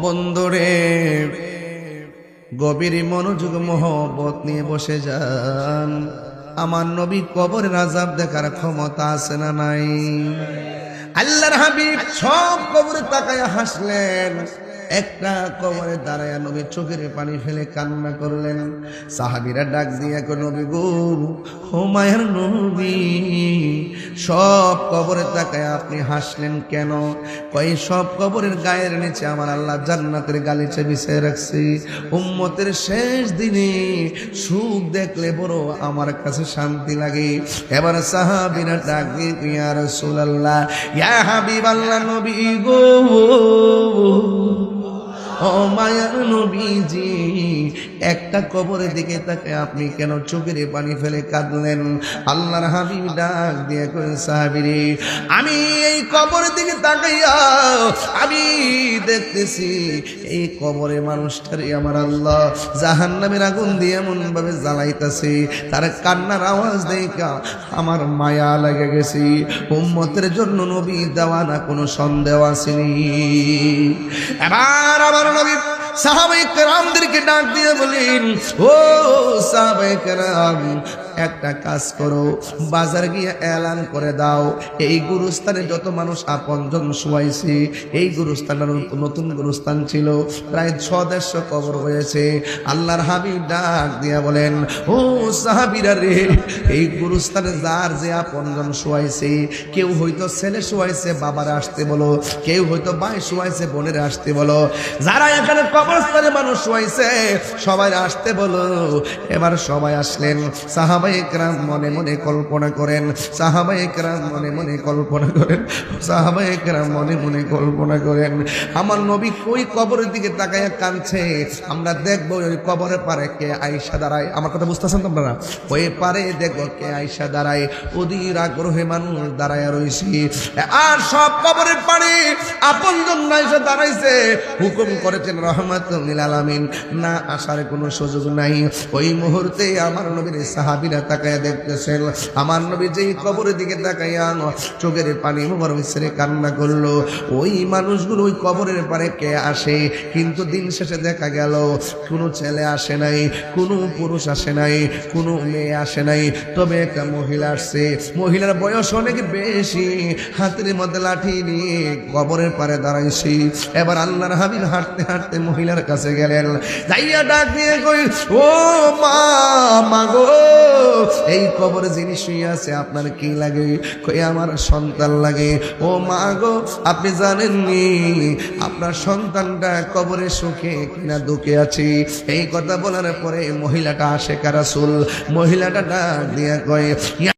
বন্ধুরে, গভীর মনোযোগ মহব্বত নিয়ে বসে যান। আমার নবী কবরের আযাব দেখার ক্ষমতা আছে না নাই? আল্লাহর হাবিব সব কবরে তাকায়া হাসলেন, একটা কবরে দাঁড়ায়া নবী চোখের পানি ফেলে কান্না করলেন। সাহাবীরা ডাক দিয়া কই, নবী গো, ও মায়ের নবী, সব কবরে তাকায়া আপনি হাসলেন কেন? কই সব কবরের গায়ের নিচে আমার আল্লাহ জান্নাতের গালিচা বিছিয়ে রাখছি। উম্মতের শেষ দিনে সুখ দেখলে বড় আমার কাছে শান্তি লাগে। এবার সাহাবীরা ডাক দিয়ে, ইয়া রাসূলুল্লাহ, ইয়া হাবিবাল্লাহ, নবী গো, ও মায়ার নবীজি, একটা কবরের দিকে তাকে আপনি কেন চোখের পানি ফেলে কাঁদলেন? আল্লাহর হাবিব ডাক দিয়ে কই, সাহাবীরে, আমি এই কবরের দিকে তাকাইয়া আমি দেখতেছি এই কবরে মানুষটারে আমার আল্লাহ জাহান্নামের আগুন দিয়ে এমন ভাবে জ্বালাইতেছে, তার কান্নার আওয়াজ দেখা আমার মায়া লেগে গেছে। উম্মতের জন্য নবী দেওয়া না কোনো সন্দেহ আসেনি। এবার আমার নবী সাহাবায়ে কেরামদেরকে ডাক দিয়ে বলেন, ও সাহাবায়ে কেরাম, একটা কাজ করো, বাজার গিয়ে এলান করে দাও, এই গুরুস্থানে যত মানুষ আপনজন শুয়াইছে, এই গুরুস্থানের নতুন গুরুস্থান ছিল, প্রায় 600 কবর হয়েছে। আল্লাহর হাবিব ডাক দিয়া বলেন, ও সাহাবীরা রে, এই গুরুস্থানে যার যে আপনজন শুয়াইছে, কেউ হয়তো ছেলে শুয়াইছে, বাবারা আসতে বলো, কেউ হয়তো ভাই শুয়াইছে, বোনেরা আসতে বলো, যারা এখানে কবরস্থানে মানুষ শুয়াইছে সবাই আসতে বলো। এবার সবাই আসলেন। সাহাবায়ে কেরাম মনে মনে কল্পনা করেন, সাহাবায়ে কেরাম মনে মনে কল্পনা করেন, সাহাবায়ে কেরাম মনে মনে কল্পনা করেন, আমার নবী কই কবরের দিকে তাকায়া কাঁদছে, আমরা দেখবো ওই কবরের পারে কে আয়েশা দাঁড়ায়। আমার কথা বুঝতেছেন তোমরা? ওই পারে দেখবো কে আয়েশা দাঁড়ায়, অধীর আগ্রহে মানুষ দাঁড়ায় রয়েছে। আর সব কবরের পারে আপনজন আয়েশা দাঁড়াইছে, হুকুম করেছেন রহমাতুল লিল আলামিন, না আসার কোনো সুযোগ নাই। ওই মুহূর্তে আমার নবীর সাহাবীরা তাকায়া দেখতেছেন, আমার নবী যেই কবরের দিকে তাকায়া চোখের পানি মোবারক ছেড়ে কান্না করলো, ওই মানুষগুলো ওই কবরের পারে কে আসে, কিন্তু দিন শেষে দেখা গেল কোনো ছেলে আসে নাই, কোনো পুরুষ আসে নাই, কোনো মেয়ে আসে নাই, তবে একটা মহিলা আসছে। মহিলার বয়স অনেক বেশি, হাতের মধ্যে লাঠি নিয়ে কবরের পারে দাঁড়াইছি। এবার আল্লাহর হাবিব হাঁটতে হাঁটতে মহিলার কাছে গেলেন, যাইয়া ডাক দিয়ে কই, ও মা গো, এই কবরে যিনি শুয়ে আছে আপনার কি লাগে? কই, আমার সন্তান লাগে। ও মা গো, আপনি জানেননি আপনার সন্তানটা কবরে সুখে কিনা দুঃখে আছে? এই কথা বলার পরে মহিলাটা আশেকা রাসূল, মহিলাটা ডাক দিয়া কয়,